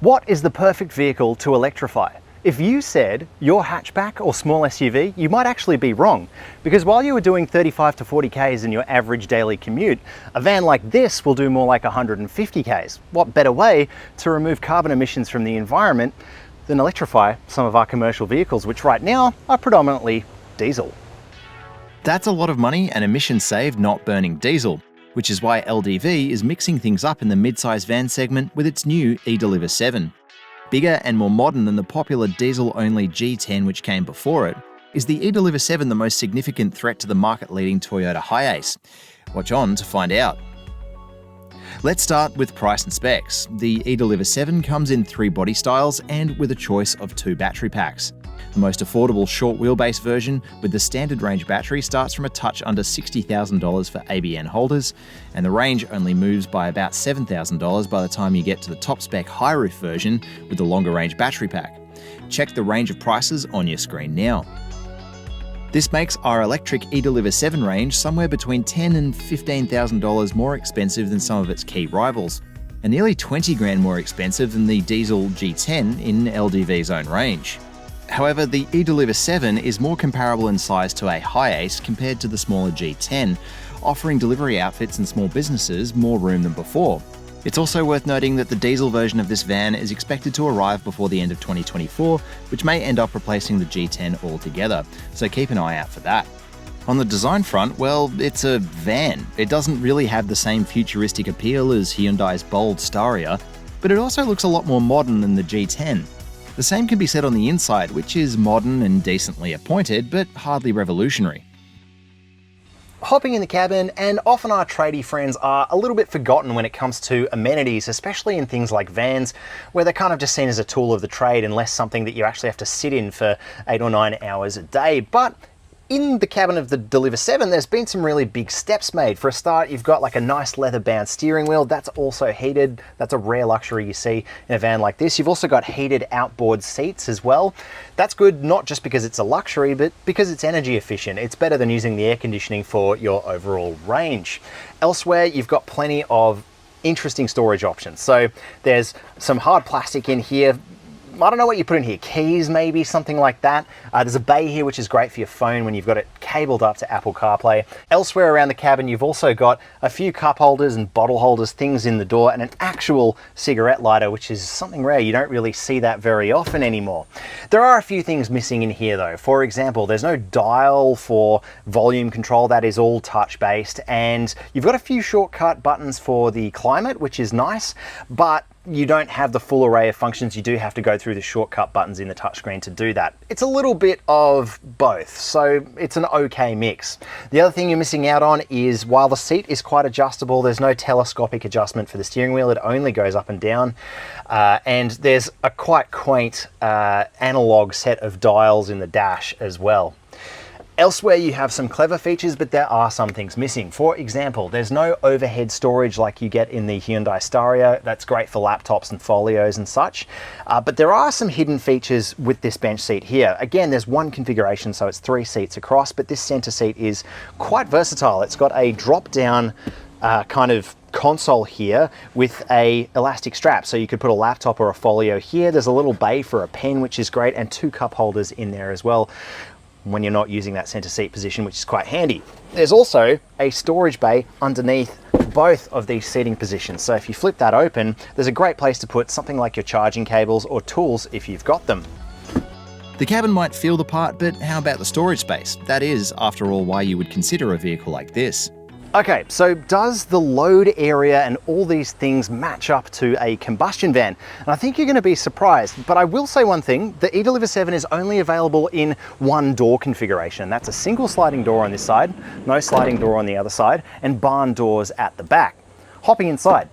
What is the perfect vehicle to electrify? If you said your hatchback or small SUV, you might actually be wrong, because while you were doing 35 to 40 Ks in your average daily commute, a van like this will do more like 150 Ks. What better way to remove carbon emissions from the environment than electrify some of our commercial vehicles, which right now are predominantly diesel. That's a lot of money and emissions saved not burning diesel, which is why LDV is mixing things up in the mid-size van segment with its new eDeliver 7. Bigger and more modern than the popular diesel-only G10 which came before it, is the eDeliver 7 the most significant threat to the market-leading Toyota Hiace? Watch on to find out. Let's start with price and specs. The eDeliver 7 comes in 3 body styles and with a choice of 2 battery packs. The most affordable short wheelbase version with the standard range battery starts from a touch under $60,000 for ABN holders, and the range only moves by about $7,000 by the time you get to the top spec high roof version with the longer range battery pack. Check the range of prices on your screen now. This makes our electric eDeliver 7 range somewhere between $10,000 and $15,000 more expensive than some of its key rivals, and nearly 20 grand more expensive than the diesel G10 in LDV's own range. However, the eDeliver 7 is more comparable in size to a Hiace compared to the smaller G10, offering delivery outfits and small businesses more room than before. It's also worth noting that the diesel version of this van is expected to arrive before the end of 2024, which may end up replacing the G10 altogether, so keep an eye out for that. On the design front, well, it's a van. It doesn't really have the same futuristic appeal as Hyundai's bold Staria, but it also looks a lot more modern than the G10. The same can be said on the inside, which is modern and decently appointed, but hardly revolutionary. Hopping in the cabin, and often our tradie friends are a little bit forgotten when it comes to amenities, especially in things like vans, where they're kind of just seen as a tool of the trade and less something that you actually have to sit in for 8 or 9 hours a day. But in the cabin of the eDeliver 7, there's been some really big steps made. For a start, you've got like a nice leather-bound steering wheel. That's also heated. That's a rare luxury you see in a van like this. You've also got heated outboard seats as well. That's good not just because it's a luxury, but because it's energy efficient. It's better than using the air conditioning for your overall range. Elsewhere, you've got plenty of interesting storage options. So there's some hard plastic in here. I don't know what you put in here, keys maybe, something like that. There's a bay here which is great for your phone when you've got it cabled up to Apple CarPlay. Elsewhere around the cabin you've also got a few cup holders and bottle holders, things in the door, and an actual cigarette lighter, which is something rare. You don't really see that very often anymore. There are a few things missing in here though. For example, there's no dial for volume control. That is all touch based, and you've got a few shortcut buttons for the climate, which is nice, but you don't have the full array of functions. You do have to go through the shortcut buttons in the touchscreen to do that. It's a little bit of both, so it's an okay mix. The other thing you're missing out on is, while the seat is quite adjustable, there's no telescopic adjustment for the steering wheel. It only goes up and down. And there's a quite quaint analog set of dials in the dash as well. Elsewhere you have some clever features, but there are some things missing. For example, there's no overhead storage like you get in the Hyundai Staria. That's great for laptops and folios and such. But there are some hidden features with this bench seat here. Again, there's one configuration, so it's 3 seats across, but this center seat is quite versatile. It's got a drop-down kind of console here with a elastic strap, so you could put a laptop or a folio here. There's a little bay for a pen, which is great, and 2 cup holders in there as well when you're not using that center seat position, which is quite handy. There's also a storage bay underneath both of these seating positions, so if you flip that open, there's a great place to put something like your charging cables or tools if you've got them. The cabin might feel the part, but how about the storage space? That is, after all, why you would consider a vehicle like this. Okay, so does the load area and all these things match up to a combustion van? And I think you're going to be surprised, but I will say one thing: the eDeliver 7 is only available in 1 door configuration. That's a single sliding door on this side, no sliding door on the other side, and barn doors at the back. Hopping inside.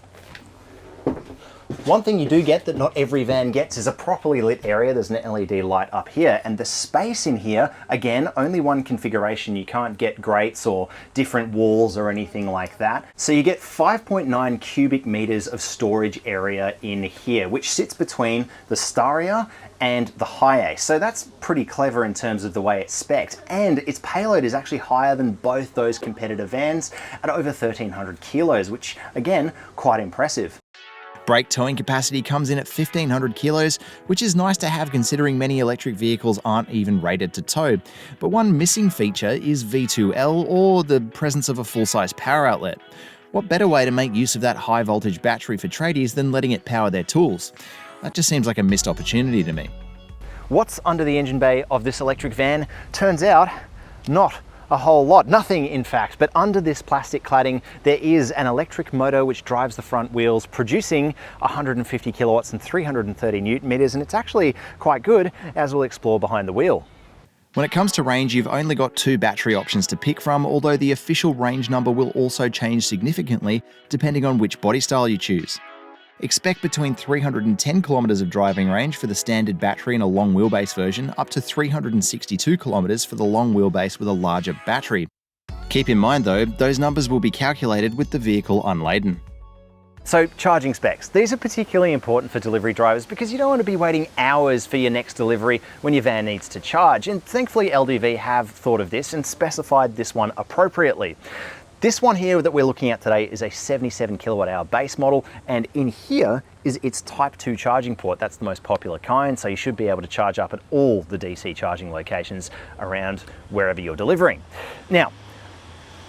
One thing you do get that not every van gets is a properly lit area. There's an LED light up here, and the space in here, again, only 1 configuration. You can't get grates or different walls or anything like that. So you get 5.9 cubic meters of storage area in here, which sits between the Staria and the Hiace. So that's pretty clever in terms of the way it's spec'd, and its payload is actually higher than both those competitor vans at over 1,300 kilos, which again, quite impressive. Brake towing capacity comes in at 1,500 kilos, which is nice to have considering many electric vehicles aren't even rated to tow. But one missing feature is V2L, or the presence of a full-size power outlet. What better way to make use of that high-voltage battery for tradies than letting it power their tools? That just seems like a missed opportunity to me. What's under the engine bay of this electric van? Turns out, not a whole lot. Nothing, in fact. But under this plastic cladding, there is an electric motor which drives the front wheels, producing 150 kilowatts and 330 newton meters, and it's actually quite good, as we'll explore behind the wheel. When it comes to range, you've only got 2 battery options to pick from, although the official range number will also change significantly depending on which body style you choose. Expect between 310 kilometers of driving range for the standard battery in a long wheelbase version, up to 362 kilometers for the long wheelbase with a larger battery. Keep in mind though, those numbers will be calculated with the vehicle unladen. So, charging specs. These are particularly important for delivery drivers because you don't want to be waiting hours for your next delivery when your van needs to charge. And thankfully LDV have thought of this and specified this one appropriately. This one here that we're looking at today is a 77 kilowatt hour base model, and in here is its Type 2 charging port. That's the most popular kind, so you should be able to charge up at all the DC charging locations around wherever you're delivering. Now,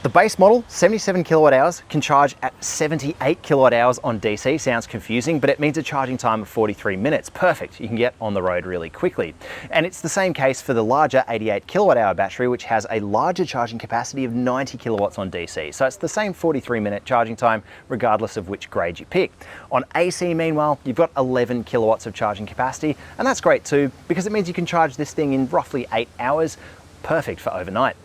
the base model, 77 kilowatt hours, can charge at 78 kilowatt hours on DC. Sounds confusing, but it means a charging time of 43 minutes. Perfect, you can get on the road really quickly. And it's the same case for the larger 88 kilowatt hour battery, which has a larger charging capacity of 90 kilowatts on DC. So it's the same 43-minute charging time, regardless of which grade you pick. On AC, meanwhile, you've got 11 kilowatts of charging capacity, and that's great too, because it means you can charge this thing in roughly 8 hours. Perfect for overnight.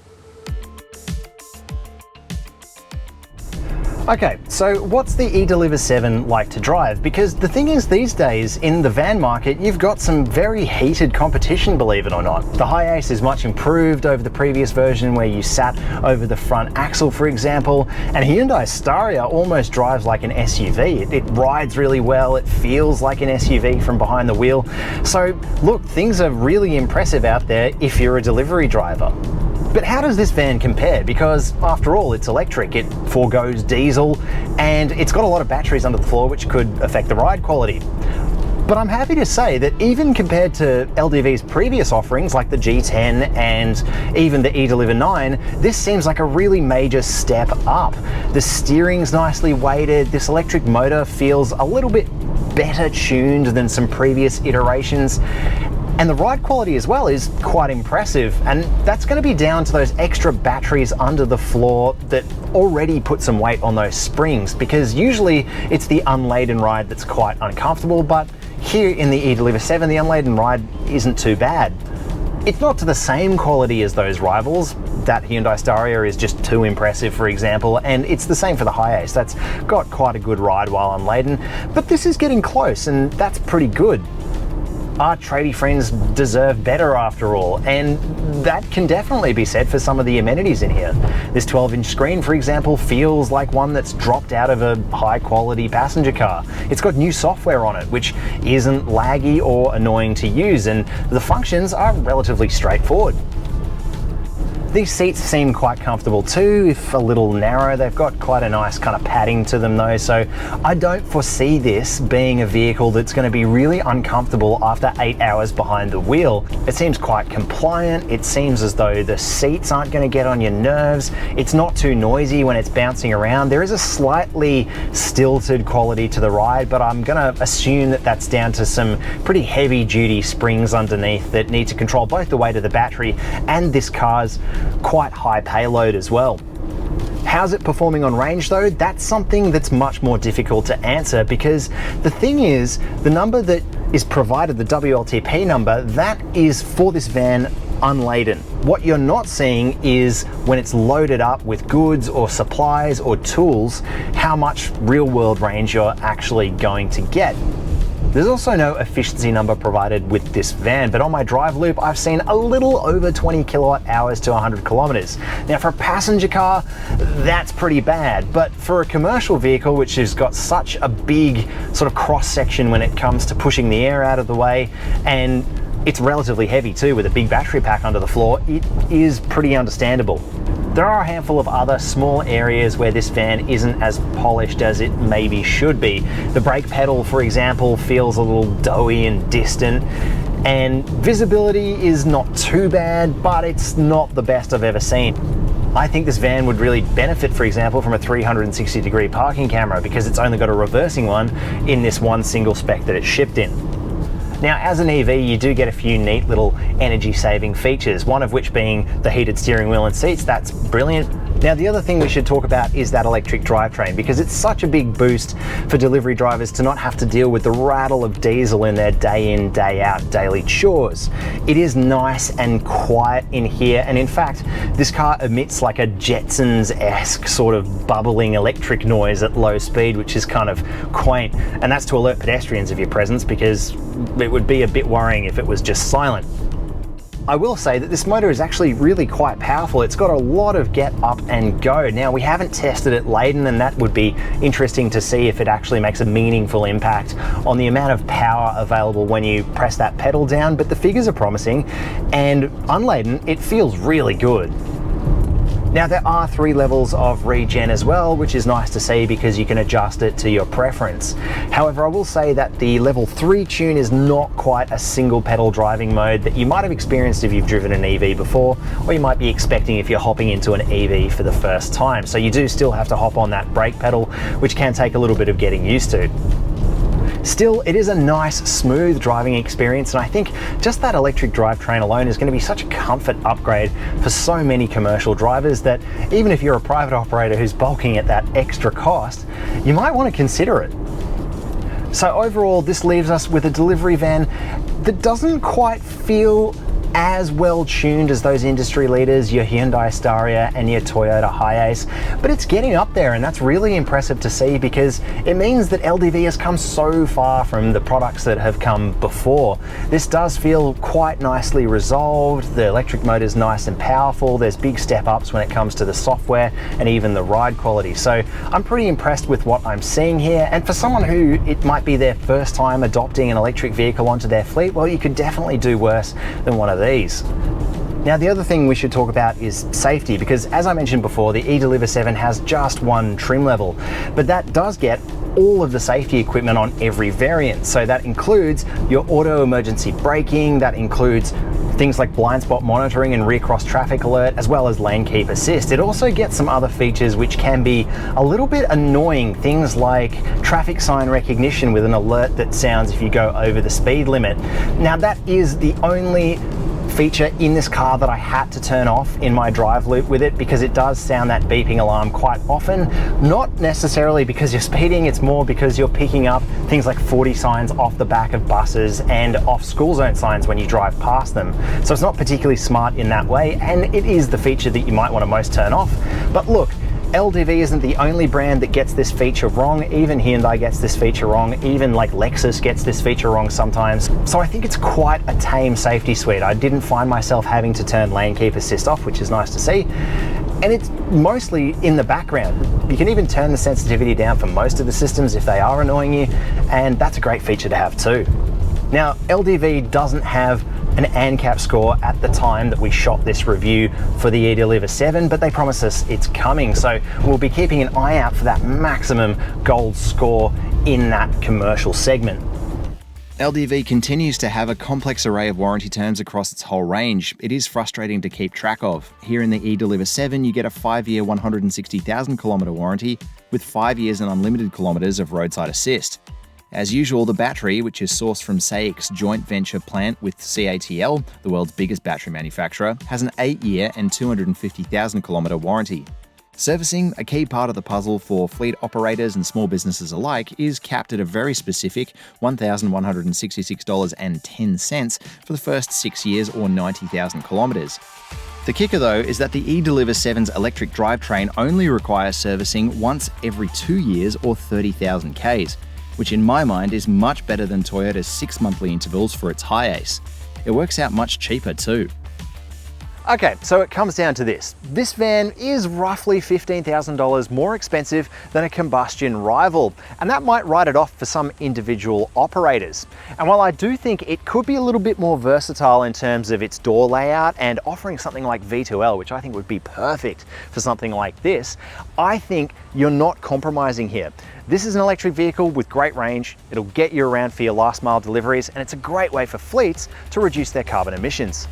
Okay, so what's the eDeliver 7 like to drive? Because the thing is, these days in the van market, you've got some very heated competition, believe it or not. The Hi-Ace is much improved over the previous version where you sat over the front axle, for example, and Hyundai Staria almost drives like an SUV. It rides really well, it feels like an SUV from behind the wheel. So look, things are really impressive out there if you're a delivery driver. But how does this van compare? Because after all, it's electric, it foregoes diesel, and it's got a lot of batteries under the floor which could affect the ride quality. But I'm happy to say that even compared to LDV's previous offerings like the G10 and even the eDeliver 9, this seems like a really major step up. The steering's nicely weighted, this electric motor feels a little bit better tuned than some previous iterations. And the ride quality as well is quite impressive, and that's going to be down to those extra batteries under the floor that already put some weight on those springs, because usually it's the unladen ride that's quite uncomfortable, but here in the eDeliver 7, the unladen ride isn't too bad. It's not to the same quality as those rivals. That Hyundai Staria is just too impressive, for example, and it's the same for the Hi-Ace. That's got quite a good ride while unladen, but this is getting close, and that's pretty good. Our tradie friends deserve better after all, and that can definitely be said for some of the amenities in here. This 12-inch screen, for example, feels like one that's dropped out of a high-quality passenger car. It's got new software on it, which isn't laggy or annoying to use, and the functions are relatively straightforward. These seats seem quite comfortable too, if a little narrow. They've got quite a nice kind of padding to them though, so I don't foresee this being a vehicle that's going to be really uncomfortable after 8 hours behind the wheel. It seems quite compliant, it seems as though the seats aren't going to get on your nerves, it's not too noisy when it's bouncing around. There is a slightly stilted quality to the ride, but I'm going to assume that that's down to some pretty heavy duty springs underneath that need to control both the weight of the battery and this car's quite high payload as well. How's it performing on range though? That's something that's much more difficult to answer, because the thing is, the number that is provided, the WLTP number, that is for this van unladen. What you're not seeing is when it's loaded up with goods or supplies or tools, how much real world range you're actually going to get. There's also no efficiency number provided with this van, but on my drive loop, I've seen a little over 20 kilowatt hours to 100 kilometers. Now for a passenger car, that's pretty bad, but for a commercial vehicle, which has got such a big sort of cross section when it comes to pushing the air out of the way, and it's relatively heavy too with a big battery pack under the floor, it is pretty understandable. There are a handful of other small areas where this van isn't as polished as it maybe should be. The brake pedal, for example, feels a little doughy and distant, and visibility is not too bad, but it's not the best I've ever seen. I think this van would really benefit, for example, from a 360-degree parking camera, because it's only got a reversing one in this one single spec that it's shipped in. Now, as an EV, you do get a few neat little energy-saving features, one of which being the heated steering wheel and seats. That's brilliant. Now, the other thing we should talk about is that electric drivetrain, because it's such a big boost for delivery drivers to not have to deal with the rattle of diesel in their day in, day out daily chores. It is nice and quiet in here, and in fact, this car emits like a Jetsons-esque sort of bubbling electric noise at low speed, which is kind of quaint, and that's to alert pedestrians of your presence, because it would be a bit worrying if it was just silent. I will say that this motor is actually really quite powerful. It's got a lot of get up and go. Now, we haven't tested it laden, and that would be interesting to see if it actually makes a meaningful impact on the amount of power available when you press that pedal down, but the figures are promising, and unladen, it feels really good. Now, there are 3 levels of regen as well, which is nice to see because you can adjust it to your preference. However, I will say that the level 3 tune is not quite a single pedal driving mode that you might have experienced if you've driven an EV before, or you might be expecting if you're hopping into an EV for the first time. So you do still have to hop on that brake pedal, which can take a little bit of getting used to. Still, it is a nice, smooth driving experience, and I think just that electric drivetrain alone is going to be such a comfort upgrade for so many commercial drivers that even if you're a private operator who's bulking at that extra cost, you might want to consider it. So overall, this leaves us with a delivery van that doesn't quite feel as well tuned as those industry leaders, your Hyundai Staria and your Toyota Hiace, but it's getting up there, and that's really impressive to see because it means that LDV has come so far from the products that have come before. This does feel quite nicely resolved. The electric motor is nice and powerful. There's big step ups when it comes to the software and even the ride quality. So I'm pretty impressed with what I'm seeing here, and for someone who it might be their first time adopting an electric vehicle onto their fleet, well, you could definitely do worse than one of these. Now, the other thing we should talk about is safety, because as I mentioned before, the eDeliver 7 has just one trim level, but that does get all of the safety equipment on every variant. So that includes your auto emergency braking, that includes things like blind spot monitoring and rear cross traffic alert, as well as lane keep assist. It also gets some other features which can be a little bit annoying, things like traffic sign recognition with an alert that sounds if you go over the speed limit. Now, that is the only feature in this car that I had to turn off in my drive loop with it, because it does sound that beeping alarm quite often. Not necessarily because you're speeding, it's more because you're picking up things like 40 signs off the back of buses and off school zone signs when you drive past them. So it's not particularly smart in that way, and it is the feature that you might want to most turn off. But look, LDV isn't the only brand that gets this feature wrong. Even Hyundai gets this feature wrong. Even like Lexus gets this feature wrong sometimes. So I think it's quite a tame safety suite. I didn't find myself having to turn lane keep assist off, which is nice to see. And it's mostly in the background. You can even turn the sensitivity down for most of the systems if they are annoying you, and that's a great feature to have too. Now, LDV doesn't have an ANCAP score at the time that we shot this review for the eDeliver 7, but they promise us it's coming, so we'll be keeping an eye out for that maximum gold score in that commercial segment. LDV continues to have a complex array of warranty terms across its whole range. It is frustrating to keep track of. Here in the eDeliver 7, you get a 5-year 160,000 kilometre warranty with 5 years and unlimited kilometres of roadside assist. As usual, the battery, which is sourced from SAIC's joint venture plant with CATL, the world's biggest battery manufacturer, has an 8-year and 250,000 kilometre warranty. Servicing, a key part of the puzzle for fleet operators and small businesses alike, is capped at a very specific $1,166.10 for the first 6 years or 90,000 kilometres. The kicker though is that the eDeliver 7's electric drivetrain only requires servicing once every 2 years or 30,000 Ks, which in my mind is much better than Toyota's 6 monthly intervals for its Hiace. It works out much cheaper too. Okay, so it comes down to this. This van is roughly $15,000 more expensive than a combustion rival, and that might write it off for some individual operators. And while I do think it could be a little bit more versatile in terms of its door layout and offering something like V2L, which I think would be perfect for something like this, I think you're not compromising here. This is an electric vehicle with great range. It'll get you around for your last mile deliveries, and it's a great way for fleets to reduce their carbon emissions.